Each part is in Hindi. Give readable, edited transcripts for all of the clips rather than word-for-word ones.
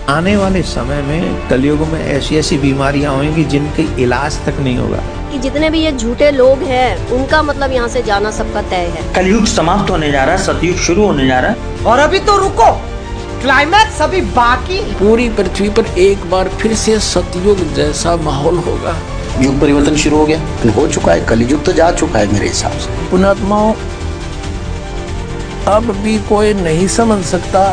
आने वाले समय में कलयुग में ऐसी ऐसी बीमारियां होंगी जिनके इलाज तक नहीं होगा। कि जितने भी ये झूठे लोग हैं उनका मतलब यहाँ से जाना सबका तय है। कलयुग समाप्त होने जा रहा है, सतयुग शुरू होने जा रहा है। और अभी तो रुको, क्लाइमैक्स अभी बाकी। पूरी पृथ्वी पर एक बार फिर से सतयुग जैसा माहौल होगा। युग परिवर्तन शुरू हो गया, हो चुका है, कलयुग तो जा चुका है मेरे हिसाब से। पुण्यात्माओं, अब भी कोई नहीं समझ सकता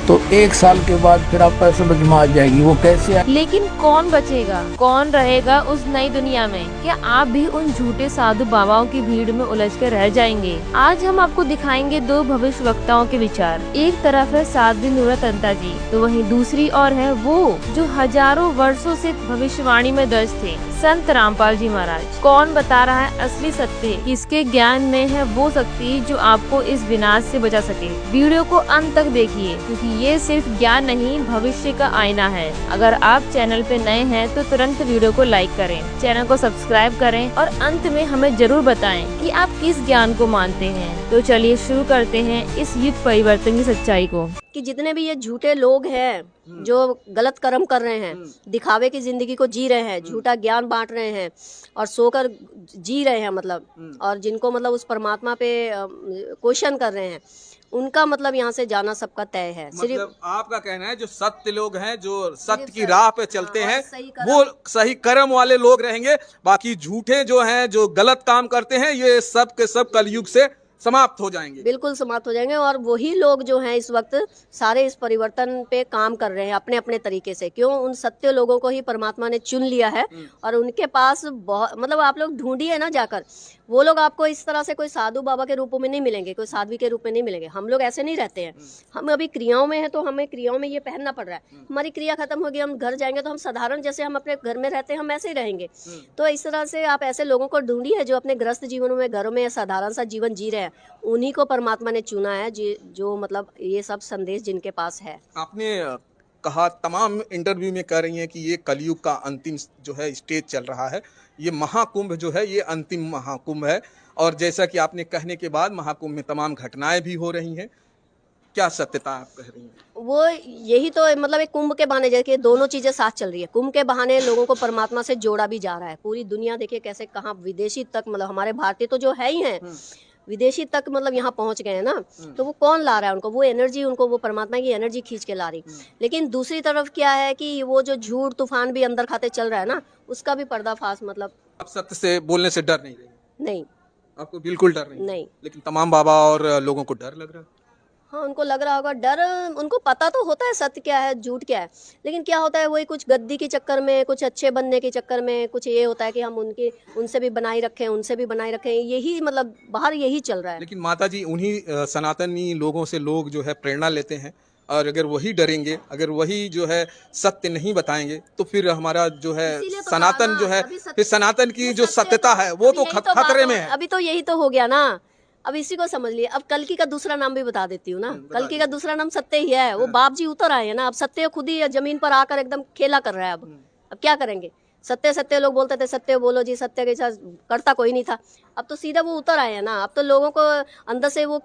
तो 1 साल के बाद फिर आपका समझ में आ जाएगी वो कैसे है। लेकिन कौन बचेगा, कौन रहेगा उस नई दुनिया में? क्या आप भी उन झूठे साधु बाबाओं की भीड़ में उलझ कर रह जाएंगे? आज हम आपको दिखाएंगे 2 भविष्य वक्ताओं के विचार। एक तरफ है साध्वी नूरतंता जी, तो वहीं दूसरी ओर है वो जो हजारों वर्षों से भविष्यवाणी में दर्ज थे, संत रामपाल जी महाराज। कौन बता रहा है असली सत्य? किसके ज्ञान में है वो शक्ति जो आपको इस विनाश से बचा सके? वीडियो को अंत तक देखिए, क्योंकि ये सिर्फ ज्ञान नहीं, भविष्य का आईना है। अगर आप चैनल पे नए हैं तो तुरंत वीडियो को लाइक करें, चैनल को सब्सक्राइब करें और अंत में हमें जरूर बताएं कि आप किस ज्ञान को मानते हैं। तो चलिए शुरू करते हैं इस युग परिवर्तन की सच्चाई को। कि जितने भी ये झूठे लोग हैं जो गलत कर्म कर रहे हैं, दिखावे की जिंदगी को जी रहे हैं, झूठा ज्ञान बांट रहे हैं और सोकर जी रहे हैं मतलब, और जिनको मतलब उस परमात्मा पे क्वेश्चन कर रहे हैं, उनका मतलब यहाँ से जाना सबका तय है। मतलब आपका कहना है जो सत्य लोग हैं, जो सत्य की राह पे चलते हैं, वो सही कर्म वाले लोग रहेंगे। बाकी झूठे जो हैं, जो गलत काम करते हैं, ये सब के सब कलयुग से समाप्त हो जाएंगे। बिल्कुल समाप्त हो जाएंगे। और वही लोग जो हैं इस वक्त सारे इस परिवर्तन पे काम कर रहे हैं अपने अपने तरीके से। क्यों? उन सत्य लोगों को ही परमात्मा ने चुन लिया है और उनके पास बहुत मतलब आप लोग ढूंढिए ना जाकर, वो लोग आपको इस तरह से कोई साधु बाबा के रूप में नहीं मिलेंगे, कोई साध्वी के रूप में नहीं मिलेंगे। हम लोग ऐसे नहीं रहते हैं। हम अभी क्रियाओं में है तो हमें क्रियाओं में ये पहनना पड़ रहा है। हमारी क्रिया खत्म होगी, हम घर जाएंगे तो हम साधारण जैसे हम अपने घर में रहते हैं हम ऐसे ही रहेंगे। तो इस तरह से आप ऐसे लोगों को ढूंढिए जो अपने ग्रस्त जीवनों में घरों में साधारण सा जीवन जी रहे हैं। उन्हीं को परमात्मा ने चुना है जो मतलब ये सब संदेश जिनके पास है। आपने कहा, तमाम इंटरव्यू में कह रही हैं कि ये कलयुग का अंतिम जो है स्टेज चल रहा है, ये महाकुंभ जो है ये अंतिम महाकुंभ है। और जैसा कि आपने कहने के बाद महाकुंभ में तमाम घटनाएं भी हो रही हैं, क्या सत्यता आप कह रही हैं? वो यही तो मतलब एक कुंभ के बहाने, जैसे दोनों चीजें साथ चल रही है। कुंभ के बहाने लोगों को परमात्मा से जोड़ा भी जा रहा है। पूरी दुनिया देखिए कैसे, कहाँ विदेशी तक, मतलब हमारे भारतीय तो जो है ही हैं, विदेशी तक मतलब यहाँ पहुंच गए हैं ना। तो वो कौन ला रहा है उनको? वो एनर्जी, उनको वो परमात्मा की एनर्जी खींच के ला रही। लेकिन दूसरी तरफ क्या है कि वो जो झूठ तूफान भी अंदर खाते चल रहा है ना, उसका भी पर्दाफाश मतलब। आप सत्य से बोलने से डर नहीं रही? नहीं, आपको बिल्कुल डर नहीं? लेकिन तमाम बाबा और लोगों को डर लग रहा है। हाँ, उनको लग रहा होगा डर। उनको पता तो होता है सत्य क्या है, झूठ क्या है, लेकिन क्या होता है वही कुछ गद्दी के चक्कर में, कुछ अच्छे बनने के चक्कर में, कुछ ये होता है कि हम उनसे भी बनाए रखें, उनसे भी बनाए रखें। यही मतलब बाहर यही चल रहा है। लेकिन माता जी, उन्हीं सनातनी लोगों से लोग जो है प्रेरणा लेते हैं, और अगर वही डरेंगे, अगर वही जो है सत्य नहीं बताएंगे, तो फिर हमारा जो है सनातन जो है, फिर सनातन की जो सत्यता है वो तो खतरे में है। अभी तो यही तो हो गया ना। अब इसी को समझ लिए। अब कल्कि का दूसरा नाम भी बता देती हूँ ना। कल्कि का दूसरा नाम सत्य ही है। वो बाप जी उतर आए हैं ना। अब सत्य खुद ही जमीन पर आकर एकदम खेला कर रहा है। अब क्या करेंगे? सत्य सत्य लोग बोलते थे, सत्य बोलो जी, सत्य के साथ करता कोई नहीं था। अब तो सीधा वो उतर आए हैं ना। अब तो लोगों को अंदर से वो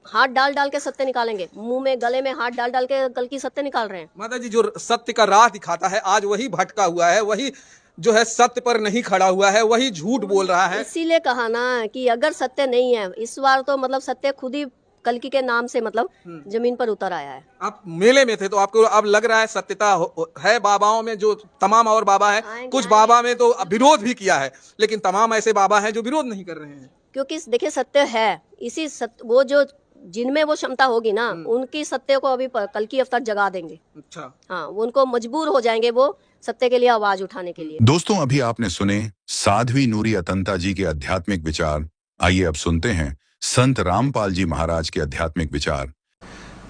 हाथ डाल डाल के सत्य निकालेंगे, मुंह में गले में हाथ डाल डाल के कल की सत्य निकाल रहे हैं। माता जी, जो सत्य का राह दिखाता है आज वही भटका हुआ है, वही जो है सत्य पर नहीं खड़ा हुआ है, वही झूठ बोल रहा है। इसीलिए कहा ना कि अगर सत्य नहीं है इस बार, तो मतलब सत्य खुद ही कल्कि के नाम से मतलब जमीन पर उतर आया है। आप मेले में थे तो आपको अब लग रहा है सत्यता है बाबाओं में, जो तमाम और बाबा है। कुछ बाबा में तो विरोध भी किया है, लेकिन तमाम ऐसे बाबा हैं जो विरोध नहीं कर रहे हैं। क्योंकि देखिए सत्य है, इसी सत्य वो जो जिनमें वो क्षमता होगी ना, उनकी सत्य को अभी कल की अवसर जगा देंगे। अच्छा, हाँ, वो उनको मजबूर हो जाएंगे वो सत्य के लिए आवाज उठाने के लिए। दोस्तों, अभी आपने सुने साध्वी नूरतंता जी के आध्यात्मिक विचार। आइए अब सुनते हैं संत रामपाल जी महाराज के आध्यात्मिक विचार।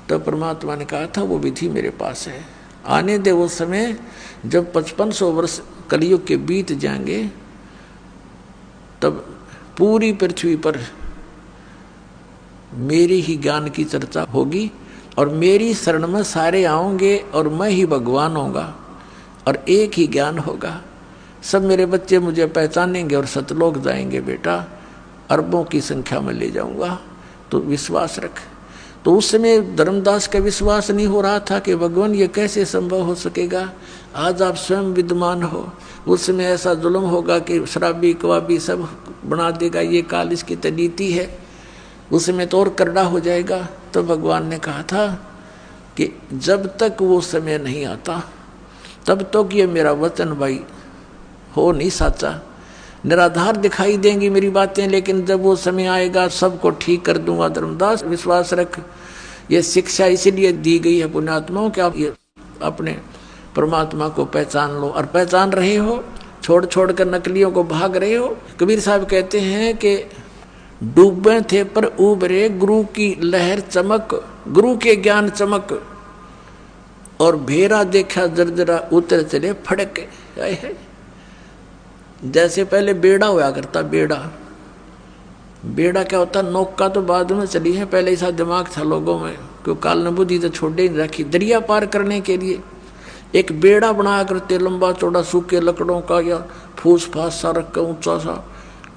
तो परमात्मा ने कहा था वो विधि मेरे पास है, आने दे वो समय जब 5500 वर्ष कलयुग के बीत जाएंगे, तब पूरी पृथ्वी पर मेरी ही ज्ञान की चर्चा होगी और मेरी शरण में सारे आओगे और मैं ही भगवान होगा और एक ही ज्ञान होगा। सब मेरे बच्चे मुझे पहचानेंगे और सतलोक जाएंगे। बेटा, अरबों की संख्या में ले जाऊंगा, तो विश्वास रख। तो उस समय धर्मदास का विश्वास नहीं हो रहा था कि भगवान ये कैसे संभव हो सकेगा। आज आप स्वयं विद्यमान हो, उस समय ऐसा जुल्म होगा कि शराबी कबाबी सब बना देगा, ये काल इसकी तो नीति है, उस समय तो और करड़ा हो जाएगा। तो भगवान ने कहा था कि जब तक वो समय नहीं आता तब तक ये मेरा वचन भाई हो नहीं साचा, निराधार दिखाई देंगी मेरी बातें, लेकिन जब वो समय आएगा सबको ठीक कर दूंगा। धर्मदास विश्वास रख। ये शिक्षा इसीलिए दी गई है पुण्यात्माओं कि आप ये अपने परमात्मा को पहचान लो, और पहचान रहे हो, छोड़ छोड़ कर नकलियों को भाग रहे हो। कबीर साहब कहते हैं कि डूबे थे पर उबरे गुरु की लहर चमक, गुरु के ज्ञान चमक, और भेरा देखा जर्जरा उतर चले फड़क। जैसे पहले बेड़ा हुआ करता, बेड़ा क्या होता, नौका तो बाद में चली है, पहले ऐसा दिमाग था लोगों में, क्योंकि काल ने बुद्धि तो छोड़ ही नहीं रखी। दरिया पार करने के लिए एक बेड़ा बनाया करते, लंबा चौड़ा, सूखे लकड़ों का या फूस फास सा रख कर ऊंचा सा,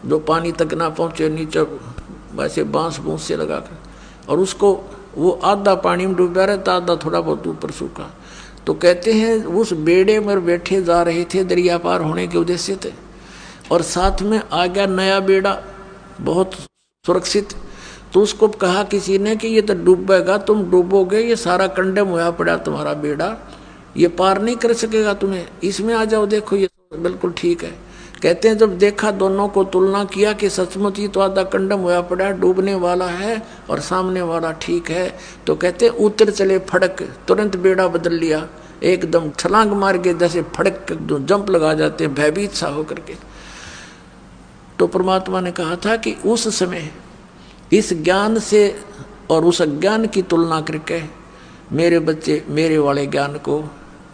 जो पानी तक ना पहुंचे, नीचे वैसे बांस बूंस से लगा कर, और उसको वो आधा पानी में डूबा रहता, आधा थोड़ा बहुत ऊपर सूखा। तो कहते हैं उस बेड़े में बैठे जा रहे थे दरिया पार होने के उद्देश्य थे, और साथ में आ गया नया बेड़ा बहुत सुरक्षित। तो उसको कहा किसी ने कि ये तो डूबेगा, तुम डूबोगे, ये सारा कंडम हुआ पड़ा तुम्हारा बेड़ा, ये पार नहीं कर सकेगा तुम्हें, इसमें आ जाओ, देखो ये बिल्कुल ठीक है। कहते हैं जब देखा, दोनों को तुलना किया कि सचमुच ये तो आधा कंडम हुआ पड़ा, डूबने वाला है और सामने वाला ठीक है, तो कहते हैं उतर चले फड़क, तुरंत बेड़ा बदल लिया, एकदम छलांग मार के जैसे फड़क जंप लगा जाते हैं भयभीत सा होकर के। तो परमात्मा ने कहा था कि उस समय इस ज्ञान से और उस अज्ञान की तुलना करके मेरे बच्चे मेरे वाले ज्ञान को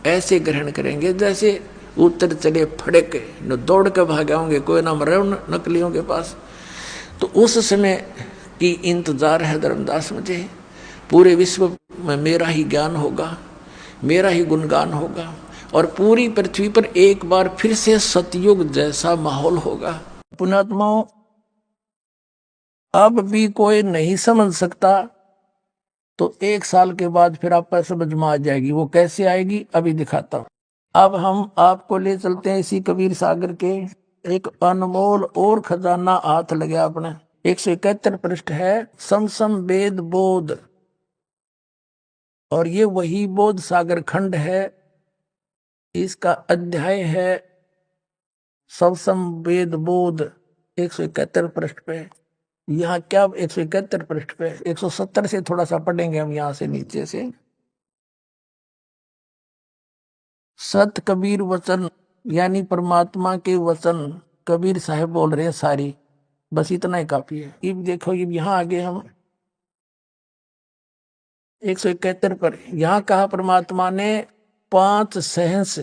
ऐसे ग्रहण करेंगे जैसे उतर चले फड़क, न दौड़ के भागे होंगे, कोई ना मरे नकलियों के पास। तो उस समय की इंतजार है धर्मदास मुझे, पूरे विश्व में मेरा ही ज्ञान होगा, मेरा ही गुणगान होगा, और पूरी पृथ्वी पर एक बार फिर से सतयुग जैसा माहौल होगा। पुण्यात्माओं, अब भी कोई नहीं समझ सकता, तो 1 साल के बाद फिर आपको समझ में आ जाएगी। वो कैसे आएगी अभी दिखाता हूं। अब हम आपको ले चलते हैं इसी कबीर सागर के एक अनमोल और खजाना हाथ लगे अपने। 171 पृष्ठ है, समसम वेद बोध, और ये वही बोध सागर खंड है। इसका अध्याय है समसम वेद बोध, 171 पृष्ठ पे। यहाँ क्या 171 पृष्ठ पे, 170 से थोड़ा सा पढ़ेंगे हम, यहां से नीचे से। सत कबीर वचन, यानी परमात्मा के वचन कबीर साहब बोल रहे हैं सारी, बस इतना ही काफी है। अब देखो, अब यहाँ आगे हम 171 पर यहाँ कहा परमात्मा ने 5 सहंस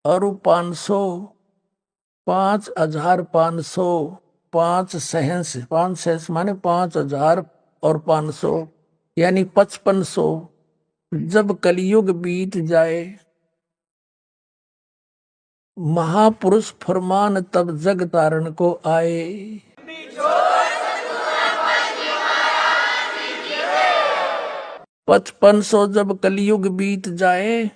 और 500 5500 5 सहंस, 5 सहंस माने 5000 और 500 यानी 5500। जब कलयुग बीत जाए, महापुरुष फरमान तब जग तारण को आए। 5500 जब कलयुग बीत जाए,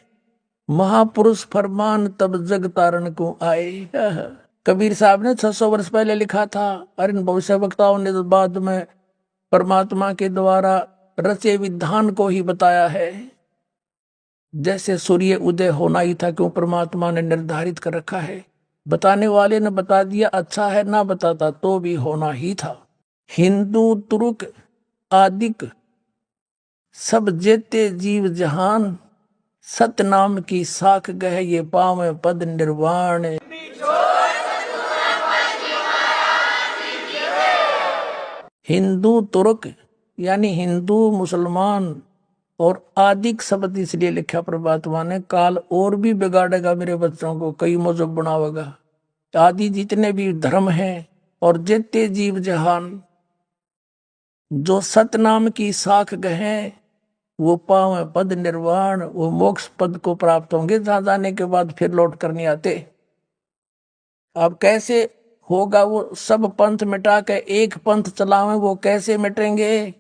महापुरुष फरमान तब जग तारण को आए। कबीर साहब ने 600 वर्ष पहले लिखा था, और इन भविष्य वक्ताओं ने बाद में परमात्मा के द्वारा रचे विधान को ही बताया है। जैसे सूर्य उदय होना ही था, क्यों परमात्मा ने निर्धारित कर रखा है। बताने वाले ने बता दिया, अच्छा है, ना बताता तो भी होना ही था। हिंदू तुर्क आदिक सब जेते जीव जहान, सतनाम की साख गह ये पावे पद निर्वाण। हिंदू तुर्क यानी हिंदू मुसलमान और आदिक शब्द इसलिए लिखा परमात्मा ने, काल और भी बिगाड़ेगा मेरे बच्चों को, कई मजहब बनावेगा। आदि जितने भी धर्म हैं और जितने जीव जहान जो सतनाम की साख गहे, वो पावे पद निर्वाण, वो मोक्ष पद को प्राप्त होंगे, जहां जाने के बाद फिर लौट कर नहीं आते। अब कैसे होगा वो सब पंथ मिटा के एक पंथ चलावे, वो कैसे मिटेंगे?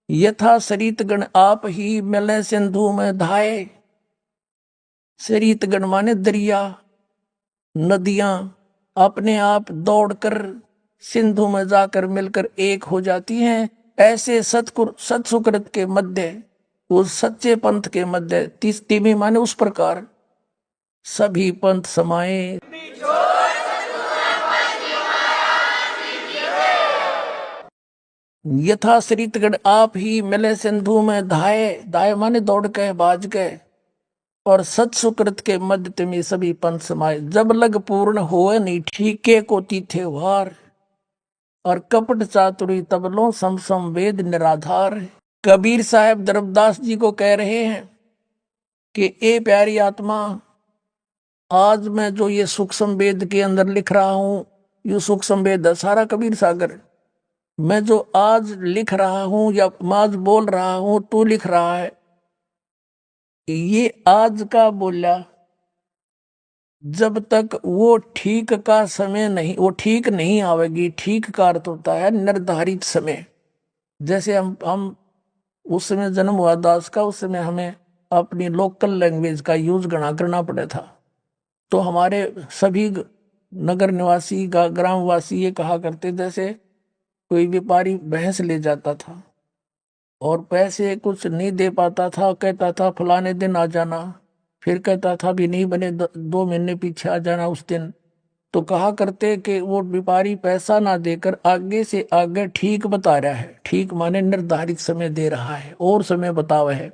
यथा सरित गण आप ही मिले सिंधु में धाये। सरित गण माने दरिया, नदियां अपने आप दौड़कर सिंधु में जाकर मिलकर एक हो जाती हैं। ऐसे सत्सुकृत के मध्य, उस सच्चे पंथ के मध्य, तिमी माने उस प्रकार सभी पंथ समाये। यथा सरितगढ़ आप ही मिले सिंधु में धाये। धाये माने दौड़ के बाज के। और सत्सुकृत के मध्य तिमी सभी पंथ समाये। जब लग पूर्ण होए नहीं ठीके को तीथे वार। और कपट चातुरी तबलों सम सम वेद निराधार। कबीर साहब धर्मदास जी को कह रहे हैं कि ए प्यारी आत्मा, आज मैं जो ये सूक्ष्म वेद के अंदर लिख रहा हूं, ये सूक्ष्म वेद है सारा कबीर सागर। मैं जो आज लिख रहा हूं या आज बोल रहा हूं, तू लिख रहा है, ये आज का बोला। जब तक वो ठीक का समय नहीं, वो ठीक नहीं आवेगी। ठीक का अर्थ होता है निर्धारित समय। जैसे हम उस समय जन्म हुआ दास का, उस समय हमें अपनी लोकल लैंग्वेज का यूज करना पड़ा था। तो हमारे सभी नगर निवासी ग्रामवासी ये कहा करते, जैसे कोई व्यापारी भैंस ले जाता था और पैसे कुछ नहीं दे पाता था, कहता था फलाने दिन आ जाना, फिर कहता था भी नहीं बने 2 महीने पीछे आ जाना उस दिन। तो कहा करते कि वो व्यापारी पैसा ना देकर आगे से आगे ठीक बता रहा है। ठीक माने निर्धारित समय दे रहा है और समय बतावा है।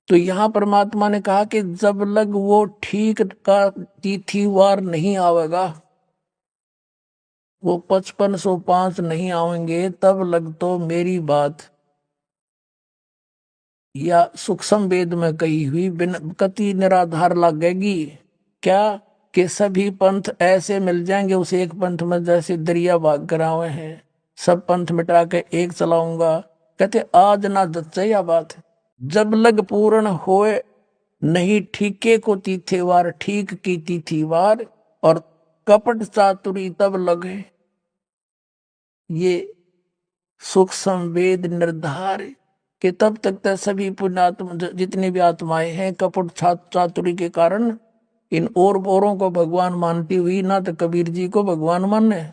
तो यहाँ परमात्मा ने कहा कि जब लग वो ठीक का तिथिवार नहीं आवेगा, वो 5505 नहीं आवेंगे, तब लग तो मेरी बात या सूक्ष्म वेद में कही हुई बिन कति निराधार लगेगी। क्या कि सभी पंथ ऐसे मिल जाएंगे उस एक पंथ में, जैसे दरिया भाग करावे हैं। सब पंथ मिटा के एक चलाऊंगा। कहते आज ना दच्चे या बात। जब लग पूर्ण होए नहीं ठीके को तिथिवार। ठीक की तिथिवार और कपट चातुरी तब लगे। ये सूक्ष्म वेद निर्धार कि तब तक तो सभी पुण्यात्मा जितनी भी आत्माएं हैं कपट चातुरी के कारण इन औरों को भगवान मानती हुई ना तो कबीर जी को भगवान माने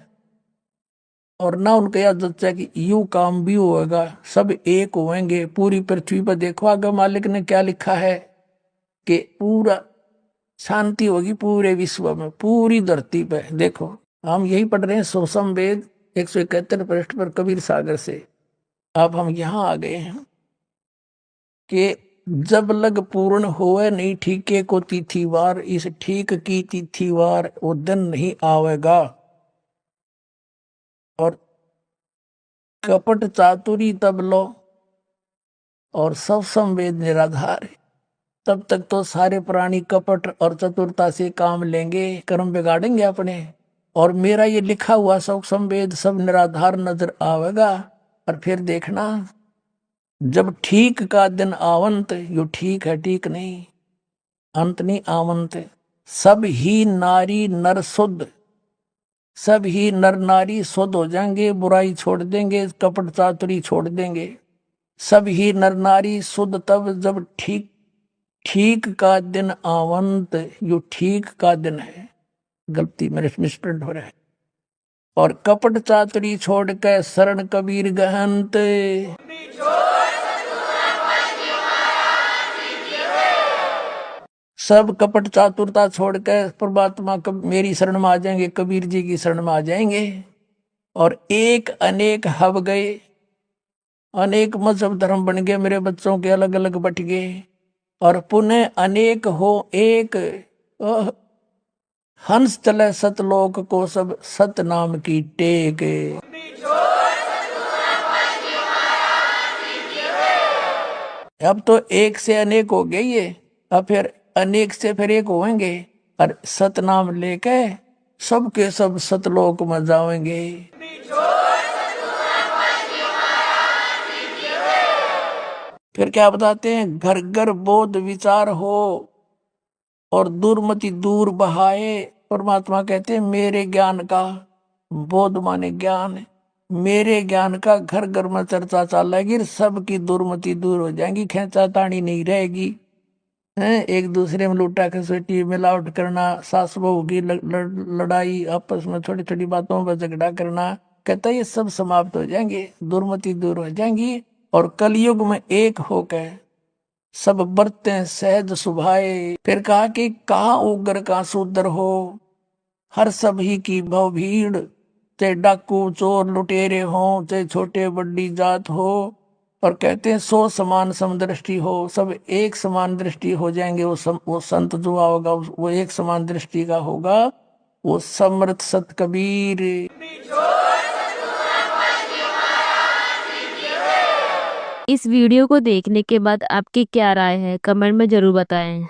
और ना उनके याद जच्चा कि यू काम भी होगा, सब एक होंगे। पूरी पृथ्वी पर देखो आगे मालिक ने क्या लिखा है कि पूरा शांति होगी पूरे विश्व में, पूरी धरती पे। देखो हम यही पढ़ रहे हैं सूक्ष्म वेद 171 पृष्ठ पर कबीर सागर से। अब हम यहाँ आ गए हैं कि जब लग पूर्ण होए नहीं ठीके को तिथिवार। इस ठीक की तिथिवार वो दिन नहीं आवेगा। और कपट चातुरी तब लो और सब संवेद निराधार। तब तक तो सारे प्राणी कपट और चतुरता से काम लेंगे, कर्म बिगाड़ेंगे अपने। और मेरा ये लिखा हुआ सब संवेद सब निराधार नजर आवेगा। और फिर देखना जब ठीक का दिन आवंत, यो ठीक है ठीक नहीं, अंत नहीं आवंत। सब ही नारी नर शुद्ध, सब ही नर नारी शुद्ध हो जाएंगे, बुराई छोड़ देंगे, कपट चातुरी छोड़ देंगे। सब ही नर नारी शुद्ध तब जब ठीक का दिन आवंत। यो ठीक का दिन है, गलती मेरे मिसप्रिंट हो रहा है। और कपट चातुरी छोड़ के शरण कबीर गहंत। सब कपट चातुरता छोड़ के परमात्मा मेरी शरण में आ जाएंगे, कबीर जी की शरण में आ जाएंगे। और एक अनेक हब गए, अनेक मजहब धर्म बन गए, मेरे बच्चों के अलग अलग बट गए। और पुनः अनेक हो एक, हंस चले सतलोक को सब सत नाम की टेक। अब तो एक से अनेक हो गई है, अब फिर अनेक से फिर एक होंगे। और सतनाम लेके सबके सब सतलोक में जाएंगे। फिर क्या बताते हैं, घर घर बोध विचार हो और दुर्मति दूर बहाए। परमात्मा कहते हैं मेरे ज्ञान का बोध माने ज्ञान है। मेरे ज्ञान का घर घर में चर्चा चलेगी, सबकी दुर्मति दूर हो जाएगी, खेचा तानी नहीं रहेगी, हैं एक दूसरे में लूटा खसोटी मिलावट करना, सास बहू की लड़ाई, आपस में छोटी छोटी बातों पर झगड़ा करना, कहता ये सब समाप्त हो जाएंगे, दुर्मति दूर हो जाएंगी। और कलयुग में एक होकर सब बरतें सहज सुभाए। फिर कहा कि कहा उग्र का शूद्र हो, हर सभी की भव भीड़, चाहे डाकू चोर लुटेरे हो, चाहे छोटे बड़ी जात हो। और कहते हैं सो समान समदृष्टि हो, सब एक समान दृष्टि हो जाएंगे। वो संत जो होगा वो एक समान दृष्टि का होगा, वो समर्थ सत कबीर। इस वीडियो को देखने के बाद आपकी क्या राय है, कमेंट में जरूर बताएं।